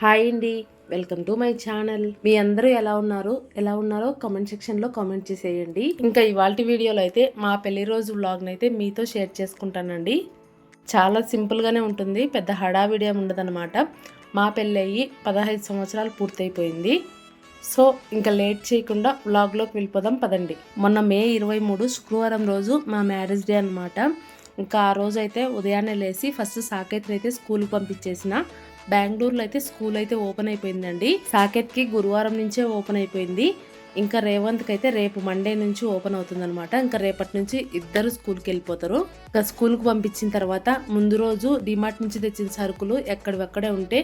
Hi అండి, welcome to my channel. మీ అందరూ ఎలా ఉన్నారో కామెంట్ సెక్షన్లో కామెంట్ చేసేయండి. ఇంకా ఇవాళ వీడియోలో అయితే మా పెళ్లి రోజు వ్లాగ్ని అయితే మీతో షేర్ చేసుకుంటానండి. చాలా సింపుల్గానే ఉంటుంది, పెద్ద హడావిడి ఏమి ఉండదన్నమాట. మా పెళ్ళి అయ్యి 15 సంవత్సరాలు పూర్తయిపోయింది. సో ఇంకా లేట్ చేయకుండా వ్లాగ్లోకి వెళ్ళిపోదాం పదండి. మొన్న మే 23 శుక్రవారం రోజు మా మ్యారేజ్ డే అనమాట. ఇంకా ఆ రోజు అయితే ఉదయాన్నే లేచి ఫస్ట్ సాకేత్ని అయితే స్కూల్కి పంపించేసిన. బెంగళూరులో అయితే స్కూల్ అయితే ఓపెన్ అయిపోయిందండి. సాకేత్కి గురువారం నుంచే ఓపెన్ అయిపోయింది. ఇంకా రేవంత్కి అయితే రేపు మండే నుంచి ఓపెన్ అవుతుంది అనమాట. ఇంకా రేపటి నుంచి ఇద్దరు స్కూల్కి వెళ్ళిపోతారు. ఇంకా స్కూల్కి పంపించిన తర్వాత ముందు రోజు డిమార్ట్ నుంచి తెచ్చిన సరుకులు ఎక్కడివెక్కడే ఉంటే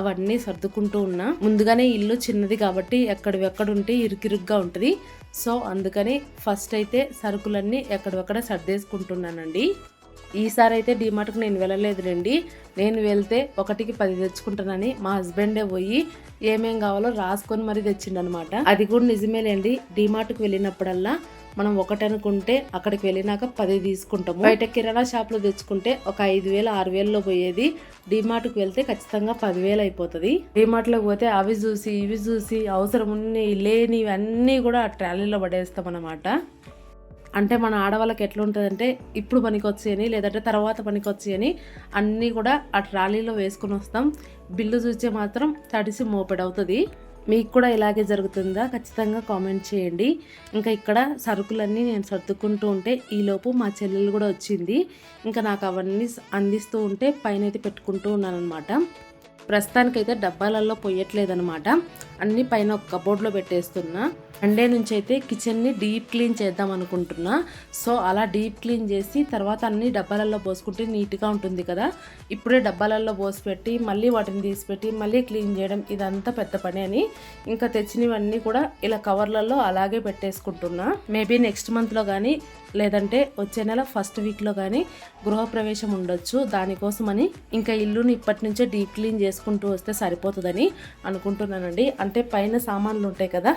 అవన్నీ సర్దుకుంటూ ఉన్నా. ముందుగానే ఇల్లు చిన్నది కాబట్టి ఎక్కడివెక్కడ ఉంటే ఇరుకిరుగ్గా ఉంటుంది. సో అందుకని ఫస్ట్ అయితే సరుకులన్నీ ఎక్కడివక్కడ సర్దేసుకుంటున్నానండి. ఈసారి అయితే డిమార్ట్కి నేను వెళ్ళలేదులేండి. నేను వెళ్తే 1కి 10 తెచ్చుకుంటానని మా హస్బెండే పోయి ఏమేం కావాలో రాసుకొని మరీ తెచ్చిండనమాట. అది కూడా నిజమేలేండి. డిమార్ట్కి వెళ్ళినప్పుడల్లా మనం 1 అనుకుంటే అక్కడికి వెళ్ళినాక 10 తీసుకుంటాము. బయట కిరాణా షాప్లో తెచ్చుకుంటే ఒక 5,000 6,000లో పోయేది. డిమార్ట్కి వెళ్తే ఖచ్చితంగా 10,000 అయిపోతుంది. డిమార్ట్లోకి పోతే అవి చూసి ఇవి చూసి అవసరం ఉన్న లేనివి అన్నీ కూడా ట్రాలీలో పడేస్తాం అన్నమాట. అంటే మన ఆడవాళ్ళకి ఎట్లా ఉంటుందంటే ఇప్పుడు పనికొచ్చాయని లేదంటే తర్వాత పనికొచ్చాయని అన్నీ కూడా ఆ ట్రాలీలో వేసుకుని వస్తాం. బిల్లు చూస్తే మాత్రం తడిసి మోపెడవుతుంది. మీకు కూడా ఇలాగే జరుగుతుందా? ఖచ్చితంగా కామెంట్ చేయండి. ఇంకా ఇక్కడ సరుకులన్నీ నేను సర్దుకుంటూ ఉంటే ఈలోపు మా చెల్లెలు కూడా వచ్చింది. ఇంకా నాకు అవన్నీ అందిస్తూ ఉంటే పైన అయితే పెట్టుకుంటూ ఉన్నాను అనమాట. ప్రస్తుతానికైతే డబ్బాలలో పొయ్యట్లేదనమాట. అన్నీ పైన ఒక కబోర్డ్లో పెట్టేస్తున్నా. మండే నుంచి అయితే కిచెన్ని డీప్ క్లీన్ చేద్దాం అనుకుంటున్నా. సో అలా డీప్ క్లీన్ చేసి తర్వాత అన్ని డబ్బాలలో పోసుకుంటే నీట్గా ఉంటుంది కదా. ఇప్పుడే డబ్బాలలో పోసి పెట్టి మళ్ళీ వాటిని తీసిపెట్టి మళ్ళీ క్లీన్ చేయడం ఇదంతా పెద్ద పని అని ఇంకా తెచ్చినవన్నీ కూడా ఇలా కవర్లలో అలాగే పెట్టేసుకుంటున్నా. మేబీ నెక్స్ట్ మంత్లో కానీ లేదంటే వచ్చే నెల ఫస్ట్ వీక్లో కానీ గృహప్రవేశం ఉండొచ్చు. దానికోసమని ఇంకా ఇల్లుని ఇప్పటి నుంచే డీప్ క్లీన్ చేసుకుంటూ వస్తే సరిపోతుందని అనుకుంటున్నానండి. అంటే పైన సామాన్లు ఉంటాయి కదా,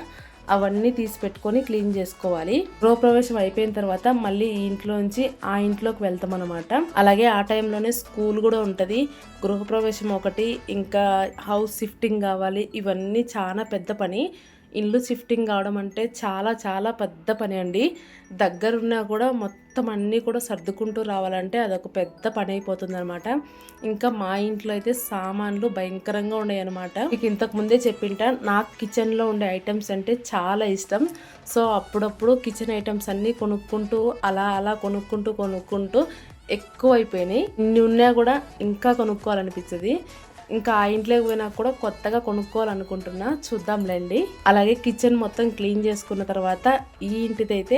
అవన్నీ తీసి పెట్టుకొని క్లీన్ చేసుకోవాలి. గృహప్రవేశం అయిపోయిన తర్వాత మళ్ళీ ఈ ఇంట్లో నుంచి ఆ ఇంట్లోకి వెళ్తాం అనమాట. అలాగే ఆ టైంలోనే స్కూల్ కూడా ఉంటుంది. గృహప్రవేశం ఒకటి, ఇంకా హౌస్ షిఫ్టింగ్ కావాలి. ఇవన్నీ చాలా పెద్ద పని. ఇల్లు షిఫ్టింగ్ కావడం అంటే చాలా చాలా పెద్ద పని అండి. దగ్గరున్నా కూడా మొత్తం అన్నీ కూడా సర్దుకుంటూ రావాలంటే అదొక పెద్ద పని అయిపోతుంది అనమాట. ఇంకా మా ఇంట్లో అయితే సామాన్లు భయంకరంగా ఉన్నాయి అనమాట. మీకు ఇంతకు ముందే చెప్పింటా, నాకు కిచెన్లో ఉండే ఐటమ్స్ అంటే చాలా ఇష్టం. సో అప్పుడప్పుడు కిచెన్ ఐటమ్స్ అన్నీ కొనుక్కుంటూ అలా కొనుక్కుంటూ ఎక్కువ అయిపోయినాయి. ఇన్ని ఉన్నా కూడా ఇంకా కొనుక్కోవాలనిపించింది. ఇంకా ఆ ఇంట్లోకి పోయినా కూడా కొత్తగా కొనుక్కోవాలనుకుంటున్నా, చూద్దాంలేండి. అలాగే కిచెన్ మొత్తం క్లీన్ చేసుకున్న తర్వాత ఈ ఇంటిదైతే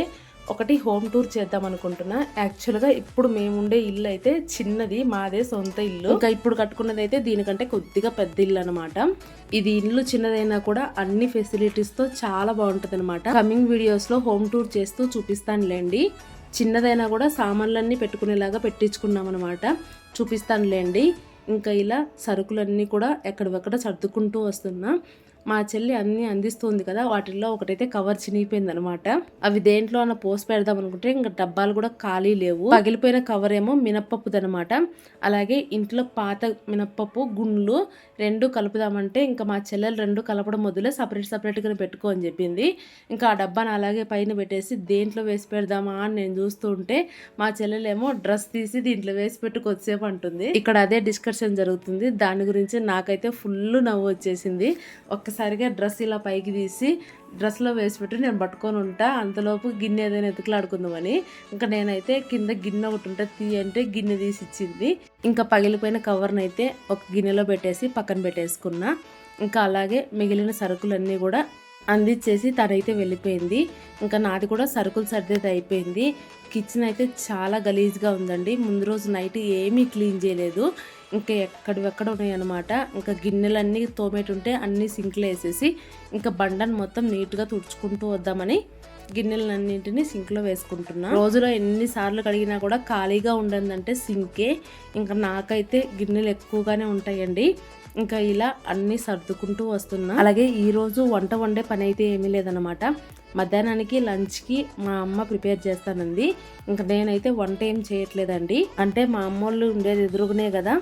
ఒకటి హోమ్ టూర్ చేద్దాం అనుకుంటున్నా. యాక్చువల్గా ఇప్పుడు మేముండే ఇల్లు అయితే చిన్నది, మాదే సొంత ఇల్లు. ఇంకా ఇప్పుడు కట్టుకున్నది అయితే దీనికంటే కొద్దిగా పెద్ద ఇల్లు అనమాట. ఇది ఇల్లు చిన్నదైనా కూడా అన్ని ఫెసిలిటీస్తో చాలా బాగుంటుంది అనమాట. కమింగ్ వీడియోస్లో హోమ్ టూర్ చేస్తూ చూపిస్తానులేండి. చిన్నదైనా కూడా సామాన్లన్నీ పెట్టుకునేలాగా పెట్టించుకున్నాం అనమాట, చూపిస్తానులేండి. ఇంకా ఇలా సరుకులన్నీ కూడా ఎక్కడివక్కడ సర్దుకుంటూ వస్తున్నా. మా చెల్లి అన్నీ అందిస్తుంది కదా, వాటిల్లో ఒకటైతే కవర్ చినిగిపోయింది అనమాట. అవి దేంట్లో అన్న పోసి పెడదాం అనుకుంటే ఇంకా డబ్బాలు కూడా ఖాళీ లేవు. పగిలిపోయిన కవర్ ఏమో మినప్పప్పుదనమాట. అలాగే ఇంట్లో పాత మినప్పప్పు గుండ్లు 2 కలుపుదామంటే ఇంకా మా చెల్లెలు 2 కలపడం మొదలే సపరేట్గా పెట్టుకో అని చెప్పింది. ఇంకా ఆ డబ్బాను అలాగే పైన పెట్టేసి దేంట్లో వేసి పెడదామా అని నేను చూస్తూ ఉంటే మా చెల్లెలేమో డ్రెస్ తీసి దీంట్లో వేసి పెట్టుకొచ్చేపు అంటుంది. ఇక్కడ అదే డిస్కషన్ జరుగుతుంది. దాని గురించి నాకైతే ఫుల్ నవ్వు వచ్చేసింది. ఒక్కసారిగా డ్రెస్ ఇలా పైకి తీసి డ్రెస్లో వేసి పెట్టి నేను పట్టుకొని ఉంటా. అంతలోపు గిన్నె ఏదైనా ఎతుకులాడుకుందామని ఇంకా నేనైతే కింద గిన్నె ఒకటి ఉంటే తీయంటే గిన్నె తీసి ఇచ్చింది. ఇంకా పగిలిపోయిన కవర్ని అయితే ఒక గిన్నెలో పెట్టేసి పక్కన పెట్టేసుకున్నా. ఇంకా అలాగే మిగిలిన సరుకులన్నీ కూడా అందించేసి తనైతే వెళ్ళిపోయింది. ఇంకా నాది కూడా సరుకులు సర్దేది అయిపోయింది. కిచెన్ అయితే చాలా గలీజ్గా ఉందండి. ముందు రోజు నైట్ ఏమీ క్లీన్ చేయలేదు. ఇంకా ఎక్కడివెక్కడ ఉన్నాయన్నమాట. ఇంకా గిన్నెలన్నీ తోమేటుంటే అన్నీ సింక్లో వేసేసి ఇంకా బండను మొత్తం నీట్గా తుడుచుకుంటూ వద్దామని గిన్నెలన్నింటినీ సింక్లో వేసుకుంటున్నా. రోజులో ఎన్నిసార్లు కడిగినా కూడా ఖాళీగా ఉండదంటే సింకే. ఇంకా నాకైతే గిన్నెలు ఎక్కువగానే ఉంటాయండి. ఇంకా ఇలా అన్నీ సర్దుకుంటూ వస్తున్నా. అలాగే ఈరోజు వంట వండే పని అయితే ఏమీ లేదనమాట. మధ్యాహ్నానికి లంచ్కి మా అమ్మ ప్రిపేర్ చేస్తానంది. ఇంకా నేనైతే వంట ఏం చేయట్లేదండి. అంటే మా అమ్మ వాళ్ళు ఉండేది ఎదురుగునే కదా,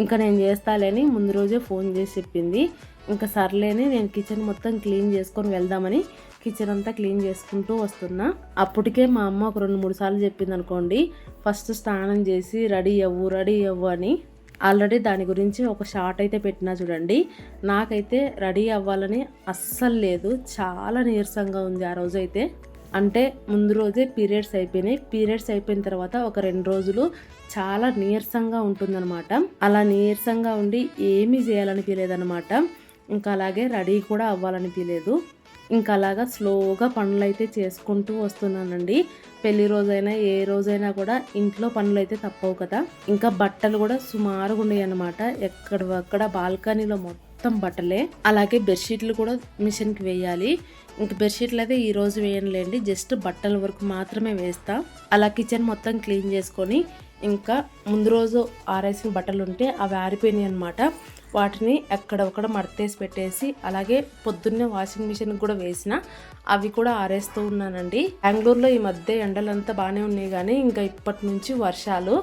ఇంకా నేను చేస్తాలేని ముందు రోజే ఫోన్ చేసి చెప్పింది. ఇంకా సర్లేని నేను కిచెన్ మొత్తం క్లీన్ చేసుకొని వెళ్దామని కిచెన్ అంతా క్లీన్ చేసుకుంటూ వస్తున్నా. అప్పటికే మా అమ్మ ఒక 2-3 సార్లు చెప్పింది అనుకోండి, ఫస్ట్ స్నానం చేసి రెడీ అవ్వు అని. ఆల్రెడీ దాని గురించి ఒక షార్ట్ అయితే పెట్టినా చూడండి. నాకైతే రెడీ అవ్వాలని అస్సలు లేదు, చాలా నీరసంగా ఉంది ఆ రోజైతే. అంటే ముందు రోజే పీరియడ్స్ అయిపోయినాయి. పీరియడ్స్ అయిపోయిన తర్వాత ఒక 2 రోజులు చాలా నీరసంగా ఉంటుందన్నమాట. అలా నీరసంగా ఉండి ఏమీ చేయాలనిపించలేదన్నమాట. ఇంకా అలాగే రెడీ కూడా అవ్వాలనిపించలేదు. ఇంకా అలాగా స్లోగా పనులు అయితే చేసుకుంటూ వస్తున్నానండి. పెళ్లి రోజైనా ఏ రోజైనా కూడా ఇంట్లో పనులు అయితే తప్పవు కదా. ఇంకా బట్టలు కూడా సుమారుగా ఉన్నాయి అన్నమాట. ఎక్కడక్కడ బాల్కనీలో మొత్తం బట్టలే. అలాగే బెడ్షీట్లు కూడా మిషన్కి వేయాలి. ఇంక బెడ్షీట్లు అయితే ఈ రోజు వేయనులేండి, జస్ట్ బట్టల వరకు మాత్రమే వేస్తా. అలా కిచెన్ మొత్తం క్లీన్ చేసుకొని ఇంకా ముందు రోజు ఆరేసిన బట్టలు ఉంటే అవి ఆరిపోయినాయి అనమాట. వాటిని ఎక్కడొక్కడ మడతేసి పెట్టేసి అలాగే పొద్దున్నే వాషింగ్ మిషన్ కూడా వేసిన అవి కూడా ఆరేస్తూ ఉన్నానండి. బెంగళూరులో ఈ మధ్య ఎండలంతా బాగానే ఉన్నాయి, కానీ ఇంకా ఇప్పటి నుంచి వర్షాలు.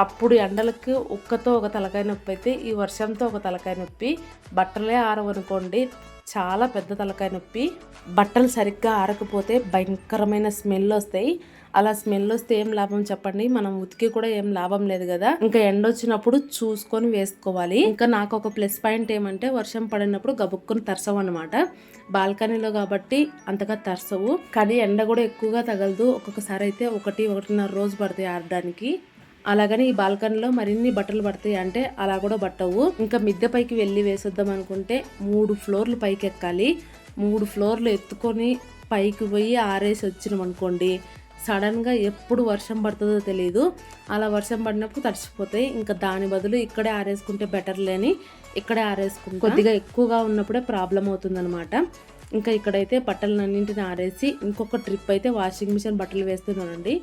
అప్పుడు ఎండలకు ఉక్కతో ఒక తలకాయ నొప్పి అయితే ఈ వర్షంతో ఒక తలకాయ నొప్పి. బట్టలే ఆరవనుకోండి, చాలా పెద్ద తలకాయ నొప్పి. బట్టలు సరిగ్గా ఆరకపోతే భయంకరమైన స్మెల్ వస్తాయి. అలా స్మెల్ వస్తే ఏం లాభం చెప్పండి, మనం ఉతికి కూడా ఏం లాభం లేదు కదా. ఇంకా ఎండ వచ్చినప్పుడు చూసుకొని వేసుకోవాలి. ఇంకా నాకు ఒక ప్లస్ పాయింట్ ఏమంటే వర్షం పడినప్పుడు గబుక్కుని తరసవు అనమాట. బాల్కనీలో కాబట్టి అంతగా తరసవు, కానీ ఎండ కూడా ఎక్కువగా తగలదు. ఒక్కొక్కసారి అయితే 1-1.5 రోజు పడతాయి ఆరడానికి. అలాగని ఈ బాల్కనీలో మరిన్ని బట్టలు పడతాయి అంటే అలా కూడా పట్టవు. ఇంకా మిద్దె పైకి వెళ్ళి వేసేద్దాం అనుకుంటే 3 ఫ్లోర్లు పైకి ఎక్కాలి. 3 ఫ్లోర్లు ఎత్తుకొని పైకి పోయి ఆరేసి వచ్చినాం అనుకోండి, సడన్గా ఎప్పుడు వర్షం పడుతుందో తెలియదు. అలా వర్షం పడినప్పుడు తడిచిపోతాయి. ఇంకా దాని బదులు ఇక్కడే ఆరేసుకుంటే బెటర్ లేని ఇక్కడే ఆరేసుకుంటాం. కొద్దిగా ఎక్కువగా ఉన్నప్పుడే ప్రాబ్లం అవుతుందన్నమాట. ఇంకా ఇక్కడైతే బట్టలన్నింటిని ఆరేసి ఇంకొక ట్రిప్ అయితే వాషింగ్ మిషన్ బట్టలు వేస్తున్నానండి.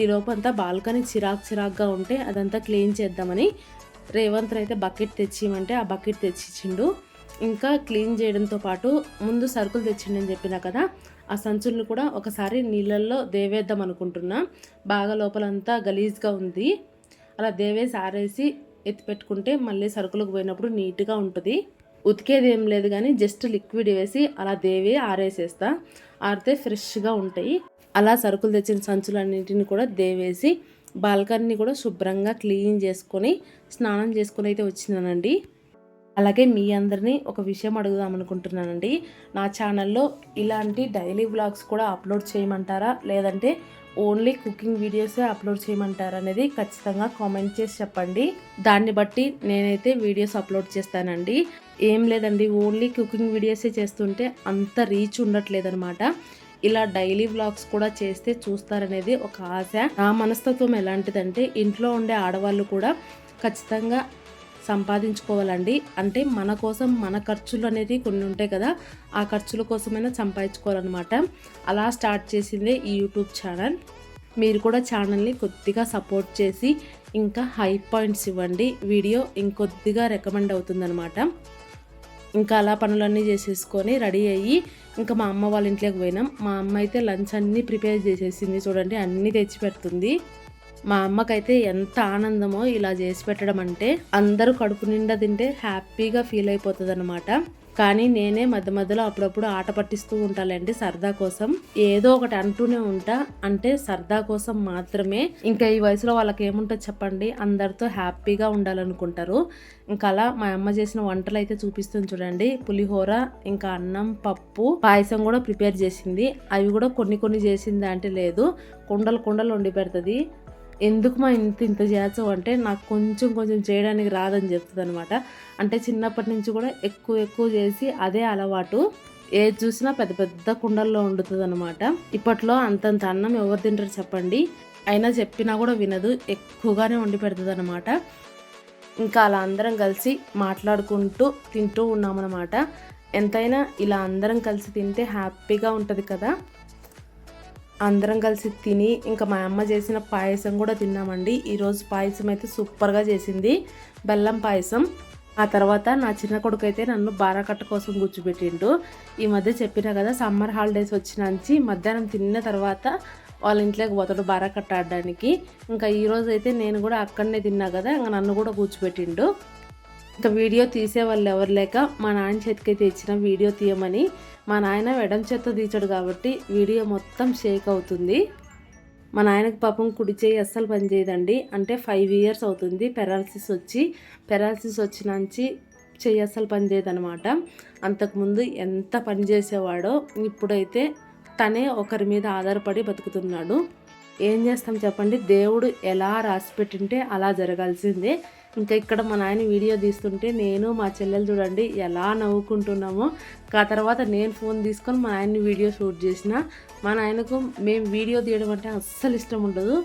ఈ లోపంతా బాల్కనీ చిరాక్గా ఉంటే అదంతా క్లీన్ చేద్దామని రేవంత్ అయితే బకెట్ తెచ్చిమంటే ఆ బకెట్ తెచ్చిచ్చిండు. ఇంకా క్లీన్ చేయడంతో పాటు ముందు సరుకులు తెచ్చిండని చెప్పినా కదా, ఆ సంచులను కూడా ఒకసారి నీళ్ళల్లో దేవేద్దాం అనుకుంటున్నా. బాగా లోపలంతా గలీజ్గా ఉంది. అలా దేవేసి ఆరేసి ఎత్తి పెట్టుకుంటే మళ్ళీ సరుకులకు పోయినప్పుడు నీట్గా ఉంటుంది. ఉతికేది ఏం లేదు, కానీ జస్ట్ లిక్విడ్ వేసి అలా దేవి ఆరేసేస్తా. ఆరితే ఫ్రెష్గా ఉంటాయి. అలా సరుకులు తెచ్చిన సంచులన్నింటిని కూడా దేవేసి బాల్కనీని కూడా శుభ్రంగా క్లీన్ చేసుకొని స్నానం చేసుకొని అయితే వచ్చినానండి. అలాగే మీ అందరినీ ఒక విషయం అడుగుదాం అనుకుంటున్నానండి. నా ఛానల్లో ఇలాంటి డైలీ వ్లాగ్స్ కూడా అప్లోడ్ చేయమంటారా, లేదంటే ఓన్లీ కుకింగ్ వీడియోసే అప్లోడ్ చేయమంటారా అనేది ఖచ్చితంగా కామెంట్ చేసి చెప్పండి. దాన్ని బట్టి నేనైతే వీడియోస్ అప్లోడ్ చేస్తానండి. ఏం లేదండి, ఓన్లీ కుకింగ్ వీడియోసే చేస్తుంటే అంత రీచ్ ఉండట్లేదనమాట. ఇలా డైలీ వ్లాగ్స్ కూడా చేస్తే చూస్తారనేది ఒక ఆశ. నా మనస్తత్వం ఎలాంటిదంటే ఇంట్లో ఉండే ఆడవాళ్ళు కూడా ఖచ్చితంగా సంపాదించుకోవాలండి. అంటే మన కోసం మన ఖర్చులు అనేది కొన్ని ఉంటాయి కదా, ఆ ఖర్చుల కోసమైనా సంపాదించుకోవాలన్నమాట. అలా స్టార్ట్ చేసిందే ఈ యూట్యూబ్ ఛానల్. మీరు కూడా ఛానల్ని కొద్దిగా సపోర్ట్ చేసి ఇంకా హై పాయింట్స్ ఇవ్వండి. వీడియో ఇంకొద్దిగా రికమెండ్ అవుతుందన్నమాట. ఇంకా అలా పనులన్నీ చేసేసుకొని రెడీ అయ్యి ఇంకా మా అమ్మ వాళ్ళ ఇంట్లోకి పోయినాం. మా అమ్మ అయితే లంచ్ అన్నీ ప్రిపేర్ చేసేసింది చూడండి, అన్నీ తెచ్చి పెడుతుంది. మా అమ్మకైతే ఎంత ఆనందమో ఇలా చేసి పెట్టడం అంటే. అందరూ కడుపు నిండా తింటే హ్యాపీగా ఫీల్ అయిపోతుంది అనమాట. కానీ నేనే మధ్యలో అప్పుడప్పుడు ఆట పట్టిస్తూ ఉంటానండి సరదా కోసం. ఏదో ఒకటి అంటూనే ఉంటా, అంటే సరదా కోసం మాత్రమే. ఇంకా ఈ వయసులో వాళ్ళకి ఏముంటుంది చెప్పండి, అందరితో హ్యాపీగా ఉండాలనుకుంటారు. ఇంకా అలా మా అమ్మ చేసిన వంటలు అయితే చూపిస్తుంది చూడండి. పులిహోర, ఇంకా అన్నం, పప్పు, పాయసం కూడా ప్రిపేర్ చేసింది. అవి కూడా కొన్ని చేసింది అంటే లేదు, కుండలు వండి పెడుతుంది. ఎందుకు మా ఇంత చేయచ్చు అంటే నాకు కొంచెం చేయడానికి రాదని చెప్తుంది అనమాట. అంటే చిన్నప్పటి నుంచి కూడా ఎక్కువ చేసి అదే అలవాటు. ఏది చూసినా పెద్ద కుండల్లో వండుతుంది అనమాట. ఇప్పట్లో అంతంత అన్నం ఎవరు తింటారు చెప్పండి. అయినా చెప్పినా కూడా వినదు, ఎక్కువగానే వండి పెడుతుంది అనమాట. ఇంకా అలా అందరం కలిసి మాట్లాడుకుంటూ తింటూ ఉన్నామన్నమాట. ఎంతైనా ఇలా అందరం కలిసి తింటే హ్యాపీగా ఉంటుంది కదా. అందరం కలిసి తిని ఇంకా మా అమ్మ చేసిన పాయసం కూడా తిన్నామండి. ఈరోజు పాయసం అయితే సూపర్గా చేసింది, బెల్లం పాయసం. ఆ తర్వాత నా చిన్న కొడుకు అయితే నన్ను బారాకట్ట కోసం కూర్చోబెట్టిండు. ఈ మధ్య చెప్పినా కదా, సమ్మర్ హాలిడేస్ వచ్చినాంచి మధ్యాహ్నం తిన్న తర్వాత వాళ్ళ ఇంట్లోకి పోతాడు బారా కట్టాడడానికి. ఇంకా ఈరోజు అయితే నేను కూడా అక్కడనే తిన్నా కదా, ఇంకా నన్ను కూడా కూర్చోబెట్టిండు. ఇంకా వీడియో తీసే వాళ్ళు ఎవరు లేక మా నాయన చేతికైతే ఇచ్చిన వీడియో తీయమని. మా నాయన ఎడం చేత్తో తీసాడు కాబట్టి వీడియో మొత్తం షేక్ అవుతుంది. మా నాయనకి పాపం కుడి చేయి అస్సలు పనిచేయదండి. అంటే 5 ఇయర్స్ అవుతుంది పెరాలసిస్ వచ్చినాంచి చెయ్యి అస్సలు పనిచేయదనమాట. అంతకుముందు ఎంత పని చేసేవాడో ఇప్పుడైతే తనే ఒకరి మీద ఆధారపడి బతుకుతున్నాడు. ఏం చేస్తాం చెప్పండి, దేవుడు ఎలా రాసి పెట్టింటే అలా జరగాల్సిందే. ఇంకా ఇక్కడ మా నాయన వీడియో తీస్తుంటే నేను మా చెల్లెలు చూడండి ఎలా నవ్వుకుంటున్నామో. ఆ తర్వాత నేను ఫోన్ తీసుకొని మా నాయన్ని వీడియో షూట్ చేసిన. మా నాయనకు మేము వీడియో తీయడం అంటే అస్సలు ఇష్టం ఉండదు.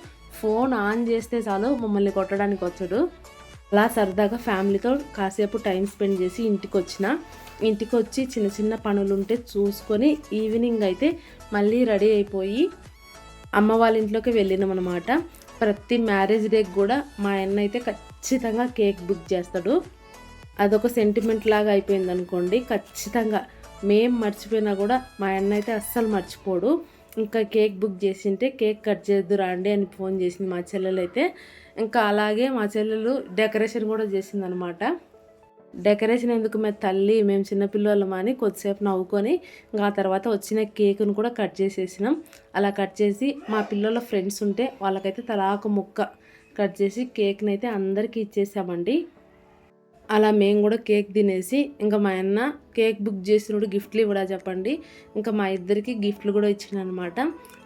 ఫోన్ ఆన్ చేస్తే చాలు మమ్మల్ని కొట్టడానికి వచ్చాడు. అలా సరదాగా ఫ్యామిలీతో కాసేపు టైం స్పెండ్ చేసి ఇంటికి వచ్చి చిన్న చిన్న పనులు ఉంటే చూసుకొని ఈవినింగ్ అయితే మళ్ళీ రెడీ అయిపోయి అమ్మ వాళ్ళ ఇంట్లోకి వెళ్ళినాం అనమాట. ప్రతి మ్యారేజ్ డేకి కూడా మా అన్న అయితే ఖచ్చితంగా కేక్ బుక్ చేస్తాడు. అదొక సెంటిమెంట్ లాగా అయిపోయింది అనుకోండి. ఖచ్చితంగా మేం మర్చిపోయినా కూడా మా అన్న అయితే అస్సలు మర్చిపోడు. ఇంకా కేక్ బుక్ చేసింటే కేక్ కట్ చేద్దురా అండి అని ఫోన్ చేసింది మా చెల్లెలు అయితే. ఇంకా అలాగే మా చెల్లెలు డెకరేషన్ కూడా చేసిందనమాట. డెకరేషన్ ఎందుకు మేము తల్లి మేము చిన్నపిల్లలమా అని కొద్దిసేపు నవ్వుకొని ఇంకా ఆ తర్వాత వచ్చిన కేకును కూడా కట్ చేసేసినాం. అలా కట్ చేసి మా పిల్లల ఫ్రెండ్స్ ఉంటే వాళ్ళకైతే తలాకు ముక్క కట్ చేసి కేక్ని అయితే అందరికీ ఇచ్చేసామండి. అలా మేము కూడా కేక్ తినేసి ఇంకా మా అన్న కేక్ బుక్ చేసినప్పుడు గిఫ్ట్లు ఇవ్వడా చెప్పండి. ఇంకా మా ఇద్దరికి గిఫ్ట్లు కూడా ఇచ్చిండు అనమాట.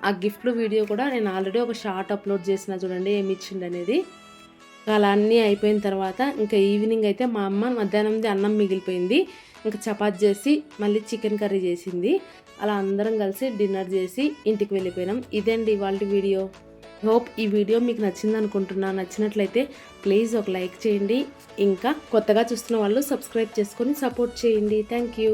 ఆ గిఫ్ట్లు వీడియో కూడా నేను ఆల్రెడీ ఒక షార్ట్ అప్లోడ్ చేసిన చూడండి ఏమి ఇచ్చిండు అనేది. అలా అన్నీ అయిపోయిన తర్వాత ఇంకా ఈవినింగ్ అయితే మా అమ్మ మధ్యాహ్నంది అన్నం మిగిలిపోయింది. ఇంకా చపాతి చేసి మళ్ళీ చికెన్ కర్రీ చేసింది. అలా అందరం కలిసి డిన్నర్ చేసి ఇంటికి వెళ్ళిపోయినాం. ఇదండి ఇవాళ వీడియో. హోప్ ఈ వీడియో మీకు నచ్చింది అనుకుంటున్నా. నచ్చినట్లయితే ప్లీజ్ ఒక లైక్ చేయండి. ఇంకా కొత్తగా చూస్తున్న వాళ్ళు సబ్స్క్రైబ్ చేసుకొని సపోర్ట్ చేయండి. Thank you.